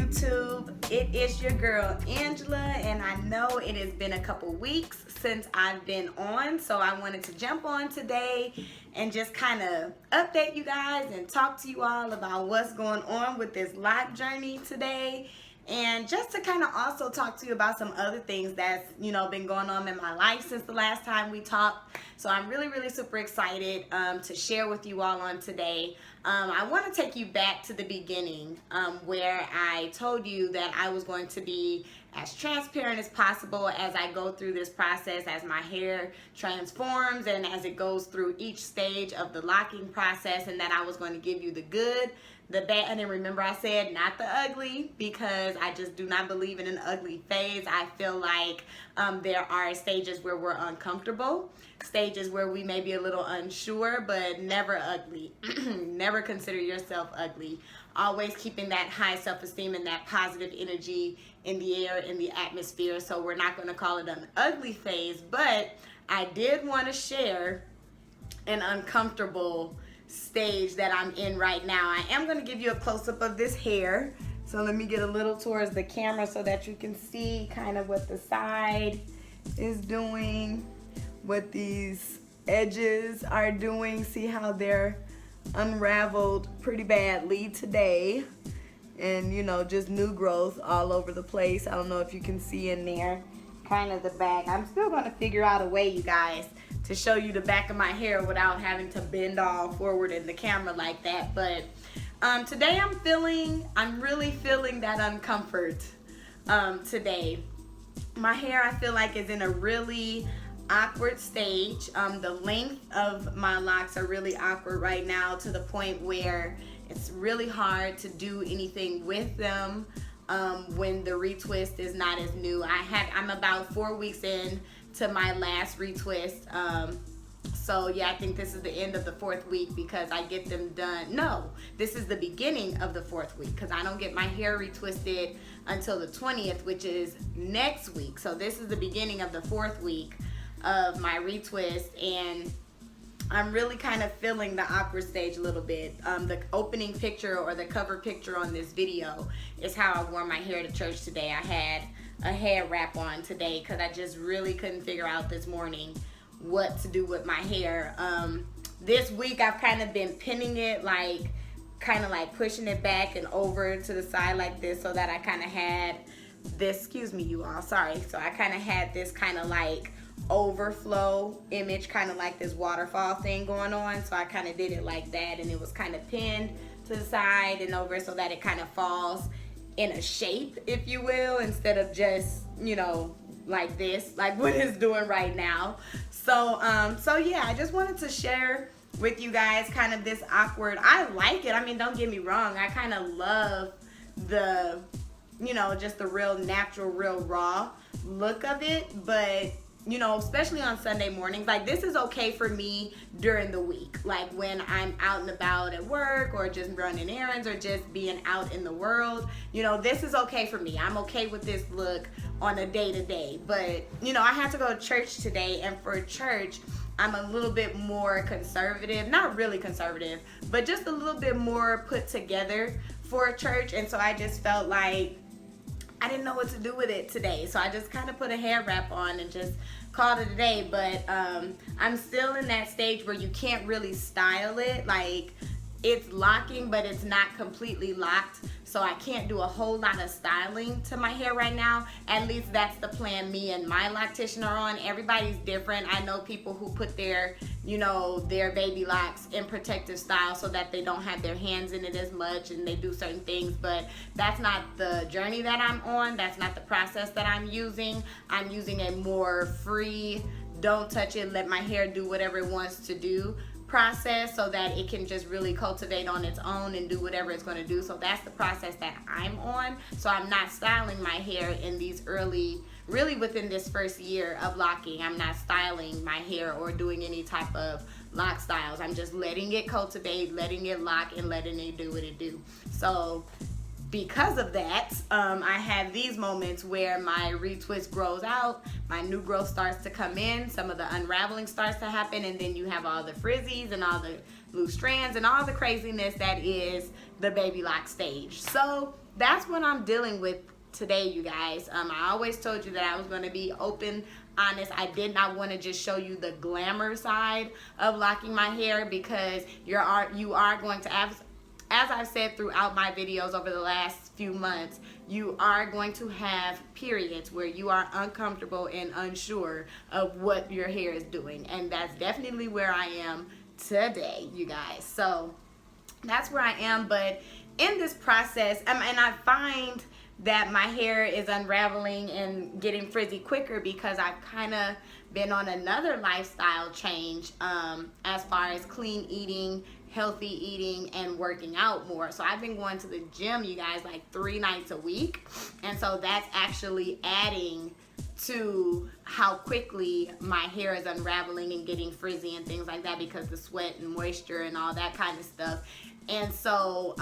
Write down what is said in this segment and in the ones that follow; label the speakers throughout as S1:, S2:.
S1: YouTube. It is your girl Angela, and I know it has been a couple weeks since I've been on, so I wanted to jump on today and just kind of update you guys and talk to you all about what's going on with this lock journey today, and just to kind of also talk to you about some other things that's been going on in my life since the last time we talked. So I'm really super excited to share with you all on today. I want to take you back to the beginning where I told you that I was going to be as transparent as possible as I go through this process, as my hair transforms and as it goes through each stage of the locking process, and that I was going to give you the good, the bad, and then remember I said not the ugly, because I just do not believe in an ugly phase. I feel like there are stages where we're uncomfortable, stages where we may be a little unsure, but never ugly. Never consider yourself ugly. Always keeping that high self-esteem and that positive energy in the air, in the atmosphere. So we're not going to call it an ugly phase, but I did want to share an uncomfortable stage that I'm in right now. I am going to give you a close-up of this hair. So let me get a little towards the camera so that you can see kind of what the side is doing, what these edges are doing. See how they're unraveled pretty badly today, and just new growth all over the place. I don't know if you can see in there kind of the back. I'm still going to figure out a way, you guys, to show you the back of my hair without having to bend all forward in the camera like that. But today I'm really feeling that uncomfort today. My hair, I feel like, is in a really awkward stage. The length of my locks are really awkward right now, to the point where it's really hard to do anything with them when the retwist is not as new. I'm about 4 weeks in to my last retwist. So yeah, I think this is the end of the 4th week, because I get them done. No, this is the beginning of the 4th week, because I don't get my hair retwisted until the 20th, which is next week. So this is the beginning of the 4th week of my retwist, and I'm really kind of feeling the awkward stage a little bit. The opening picture, or the cover picture on this video, is how I wore my hair to church today. I had a hair wrap on today because I just really couldn't figure out this morning what to do with my hair. This week I've kind of been pinning it, kind of pushing it back and over to the side like this, so that I kind of had this, excuse me you all, sorry. So I kind of had this kind of overflow image, kind of like this waterfall thing going on. So I kind of did it like that, and it was kind of pinned to the side and over, so that it kind of falls in a shape, if you will, instead of just like this, like what it's doing right now. So yeah, I just wanted to share with you guys kind of this awkward. I like it. I mean, don't get me wrong, I kind of love the just the real natural, real raw look of it, but especially on Sunday mornings, this is okay for me during the week, when I'm out and about at work, or just running errands, or just being out in the world. This is okay for me. I'm okay with this look on a day-to-day. But I had to go to church today, and for church I'm a little bit more conservative, not really conservative, but just a little bit more put together for church. And so I just felt like I didn't know what to do with it today, so I just kind of put a hair wrap on and just called it a day. But I'm still in that stage where you can't really style it. It's locking, but it's not completely locked, so I can't do a whole lot of styling to my hair right now. At least that's the plan me and my loctician are on. Everybody's different. I know people who put their their baby locks in protective style so that they don't have their hands in it as much, and they do certain things, but that's not the journey that I'm on. That's not the process that I'm using. I'm using a more free, don't touch it, let my hair do whatever it wants to do process, so that it can just really cultivate on its own and do whatever it's going to do. So that's the process that I'm on. So I'm not styling my hair in these early, really within this first year of locking. I'm not styling my hair or doing any type of lock styles. I'm just letting it cultivate, letting it lock, and letting it do what it do. So because of that, I have these moments where my retwist grows out, my new growth starts to come in, some of the unraveling starts to happen, and then you have all the frizzies and all the loose strands and all the craziness that is the baby lock stage. So that's what I'm dealing with today, you guys. I always told you that I was going to be open, honest. I did not want to just show you the glamour side of locking my hair, because you are going to have, as I've said throughout my videos over the last few months, you are going to have periods where you are uncomfortable and unsure of what your hair is doing. And that's definitely where I am today, you guys. So that's where I am. But in this process, and I find that my hair is unraveling and getting frizzy quicker because I've kind of been on another lifestyle change, as far as clean eating, healthy eating, and working out more. So I've been going to the gym, you guys, like 3 nights a week. And so that's actually adding to how quickly my hair is unraveling and getting frizzy and things like that, because the sweat and moisture and all that kind of stuff. And so,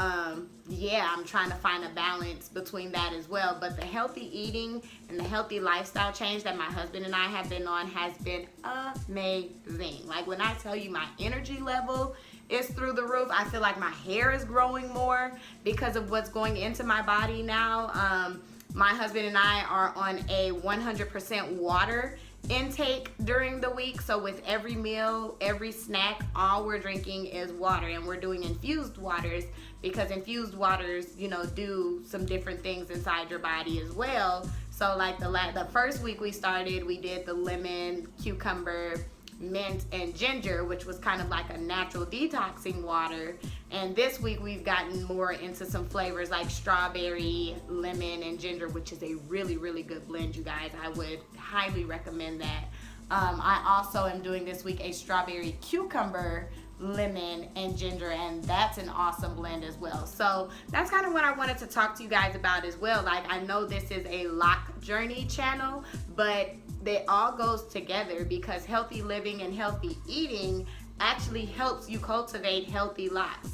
S1: yeah, I'm trying to find a balance between that as well. But the healthy eating and the healthy lifestyle change that my husband and I have been on has been amazing. Like, when I tell you my energy level is through the roof, I feel like my hair is growing more because of what's going into my body now. My husband and I are on a 100% water intake during the week. So with every meal, every snack, all we're drinking is water. And we're doing infused waters because infused waters, you know, do some different things inside your body as well. So like the first week we started, we did the lemon, cucumber, mint, and ginger, which was kind of like a natural detoxing water. And this week we've gotten more into some flavors like strawberry, lemon, and ginger, which is a really, really good blend, you guys. I would highly recommend that. I also am doing this week a strawberry, cucumber, lemon, and ginger, and that's an awesome blend as well. So that's kind of what I wanted to talk to you guys about as well. Like, I know this is a lock journey channel, but they all goes together, because healthy living and healthy eating actually helps you cultivate healthy locks.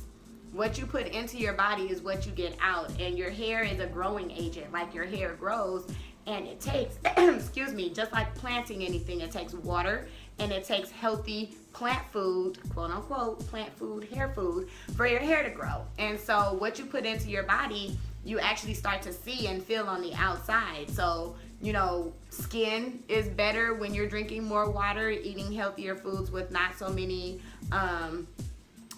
S1: What you put into your body is what you get out, and your hair is a growing agent. Like, your hair grows, and it takes excuse me, just like planting anything, it takes water and it takes healthy plant food, quote unquote, plant food, hair food, for your hair to grow. And so what you put into your body, you actually start to see and feel on the outside. So, you know, skin is better when you're drinking more water, eating healthier foods with not so many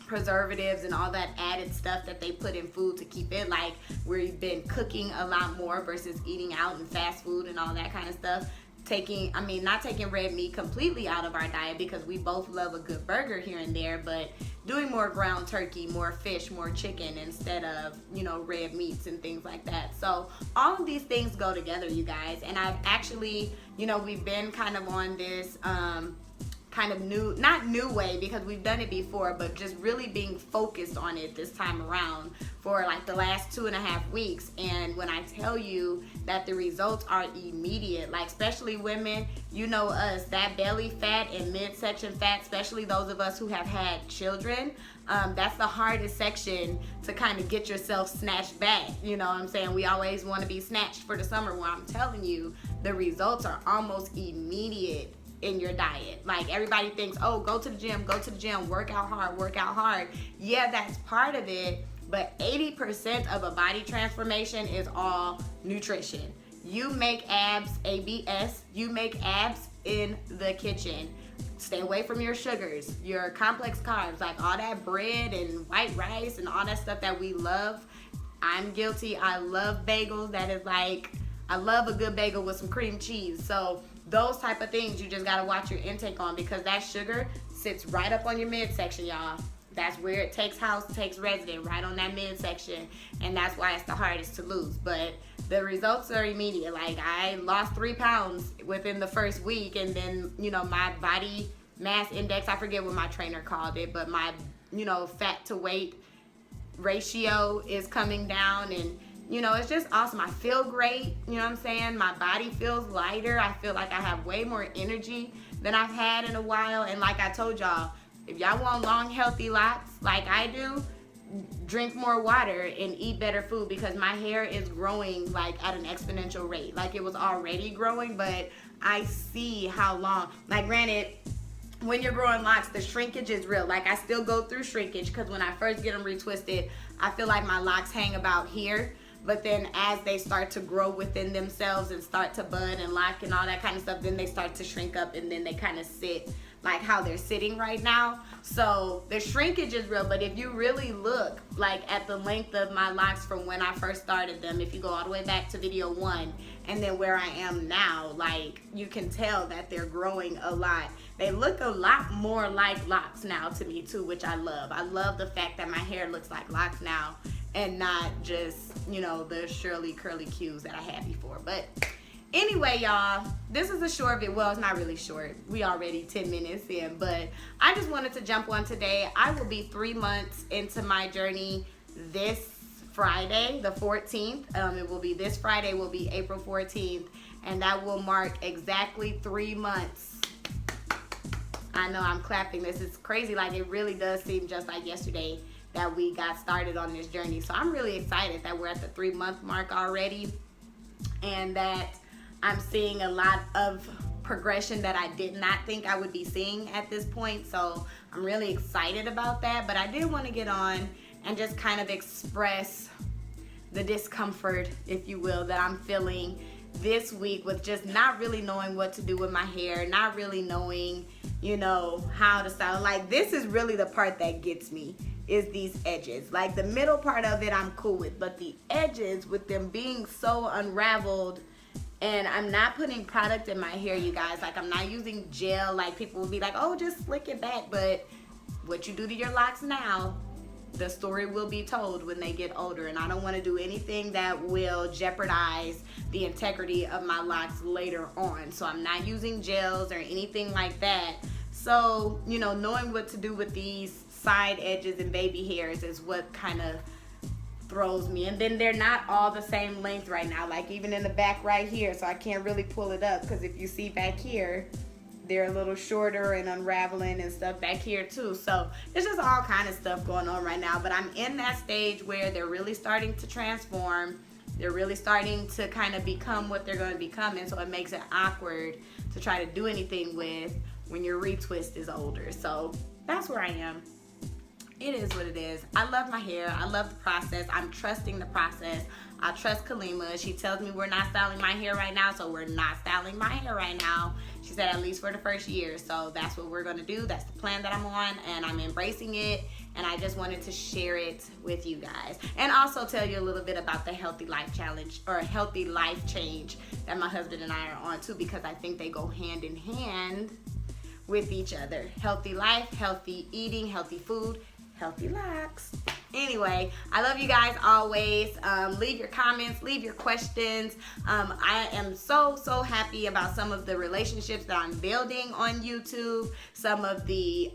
S1: preservatives and all that added stuff that they put in food to keep it, like we've been cooking a lot more versus eating out and fast food and all that kind of stuff. Not taking red meat completely out of our diet, because we both love a good burger here and there, but doing more ground turkey, more fish, more chicken instead of, you know, red meats and things like that. So all of these things go together, you guys. And I've actually, you know, we've been kind of on this kind of not new way, because we've done it before, but just really being focused on it this time around for like the last 2.5 weeks. And when I tell you that the results are immediate, like especially women, you know us, that belly fat and midsection fat, especially those of us who have had children, that's the hardest section to kind of get yourself snatched back. You know what I'm saying? We always want to be snatched for the summer. Well, I'm telling you, the results are almost immediate in your diet. Like, everybody thinks, oh, go to the gym, work out hard. Yeah, that's part of it, but 80% of a body transformation is all nutrition. You make abs, ABS, you make abs in the kitchen. Stay away from your sugars, your complex carbs, like all that bread and white rice and all that stuff that we love. I'm guilty. I love bagels. That is like, I love a good bagel with some cream cheese. So those type of things, you just gotta watch your intake on, because that sugar sits right up on your midsection, y'all. That's where it takes house, takes resident, right on that midsection, and that's why it's the hardest to lose. But the results are immediate. Like, I lost 3 pounds within the first week, and then, you know, my body mass index, I forget what my trainer called it, but my, you know, fat to weight ratio is coming down, and you know, it's just awesome. I feel great, you know what I'm saying? My body feels lighter. I feel like I have way more energy than I've had in a while. And like I told y'all, if y'all want long, healthy locks like I do, drink more water and eat better food, because my hair is growing like at an exponential rate. Like, it was already growing, but I see how long. Like, granted, when you're growing locks, the shrinkage is real. Like, I still go through shrinkage, because when I first get them retwisted, I feel like my locks hang about here. but then as they start to grow within themselves and start to bud and lock and all that kind of stuff, then they start to shrink up, and then they kind of sit like how they're sitting right now. So the shrinkage is real, but if you really look like at the length of my locks from when I first started them, if you go all the way back to video 1 and then where I am now, like you can tell that they're growing a lot. They look a lot more like locks now to me too, which I love. I love the fact that my hair looks like locks now and not just, you know, the Shirley curly Qs that I had before. But anyway, y'all, this is a short video. Well, it's not really short. We already 10 minutes in, but I just wanted to jump on today. I will be 3 months into my journey this Friday, the 14th. It will be this Friday, will be April 14th, and that will mark exactly 3 months. I know I'm clapping. This is crazy. Like, it really does seem just like yesterday that we got started on this journey. So I'm really excited that we're at the 3-month mark already, and that I'm seeing a lot of progression that I did not think I would be seeing at this point. So I'm really excited about that. But I did want to get on and just kind of express the discomfort, if you will, that I'm feeling this week with just not really knowing what to do with my hair, not really knowing, you know, how to style. Like, this is really the part that gets me, is these edges. Like, the middle part of it I'm cool with, but the edges, with them being so unraveled, and I'm not putting product in my hair, you guys. Like, I'm not using gel. Like, people will be like, oh, just slick it back. But what you do to your locks now, the story will be told when they get older, and I don't want to do anything that will jeopardize the integrity of my locks later on. So I'm not using gels or anything like that. So, you know, knowing what to do with these side edges and baby hairs is what kind of throws me. And then they're not all the same length right now, like even in the back right here, so I can't really pull it up, because if you see back here, they're a little shorter and unraveling and stuff back here too. So it's just all kind of stuff going on right now. But I'm in that stage where they're really starting to transform. They're really starting to kind of become what they're going to become. And so it makes it awkward to try to do anything with when your retwist is older. So that's where I am. It is what it is. I love my hair. I love the process. I'm trusting the process. I trust Kalima. She tells me we're not styling my hair right now, so we're not styling my hair right now. She said at least for the first year. So that's what we're going to do. That's the plan that I'm on, and I'm embracing it. And I just wanted to share it with you guys. And also tell you a little bit about the Healthy Life Challenge, or Healthy Life Change, that my husband and I are on too, because I think they go hand in hand with each other. Healthy life, healthy eating, healthy food, healthy locks. Anyway, I love you guys always. Leave your comments, leave your questions. I am so happy about some of the relationships that I'm building on YouTube, some of the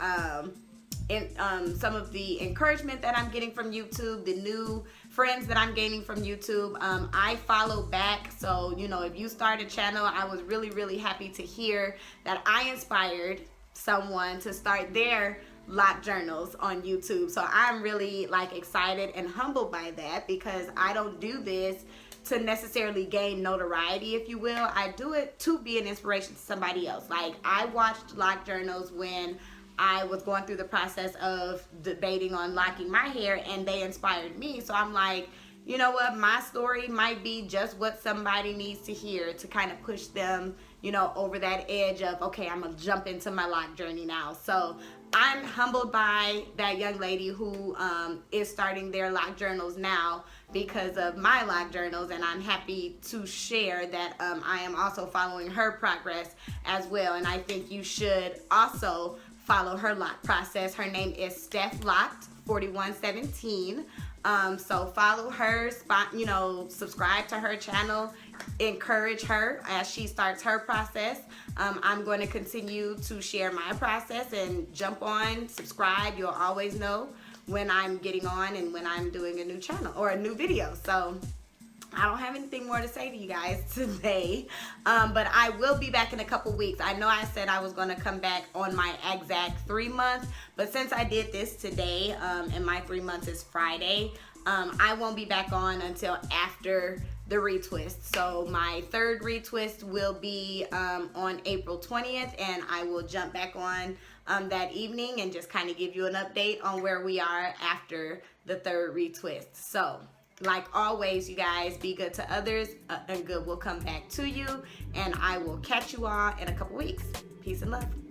S1: encouragement that I'm getting from YouTube, the new friends that I'm gaining from YouTube. I follow back, so you know, if you start a channel, I was really happy to hear that I inspired someone to start their lock journals on YouTube. So I'm really like excited and humbled by that, because I don't do this to necessarily gain notoriety, if you will. I do it to be an inspiration to somebody else. Like, I watched lock journals when I was going through the process of debating on locking my hair, and they inspired me. So I'm like, you know what, my story might be just what somebody needs to hear to kind of push them, you know, over that edge of, okay, I'm gonna jump into my lock journey now. So I'm humbled by that young lady who is starting their lock journals now because of my lock journals, and I'm happy to share that I am also following her progress as well. And I think you should also follow her lock process. Her name is Steph Locked 4117. So follow her, you know, subscribe to her channel, encourage her as she starts her process. I'm going to continue to share my process, and jump on, subscribe. You'll always know when I'm getting on and when I'm doing a new channel or a new video. So I don't have anything more to say to you guys today, but I will be back in a couple weeks. I know I said I was going to come back on my exact 3 months, but since I did this today, and my 3 months is Friday, I won't be back on until after the retwist. So my third retwist will be on April 20th, and I will jump back on that evening and just kind of give you an update on where we are after the third retwist. So like always, you guys, be good to others, and good will come back to you. And I will catch you all in a couple weeks. Peace and love.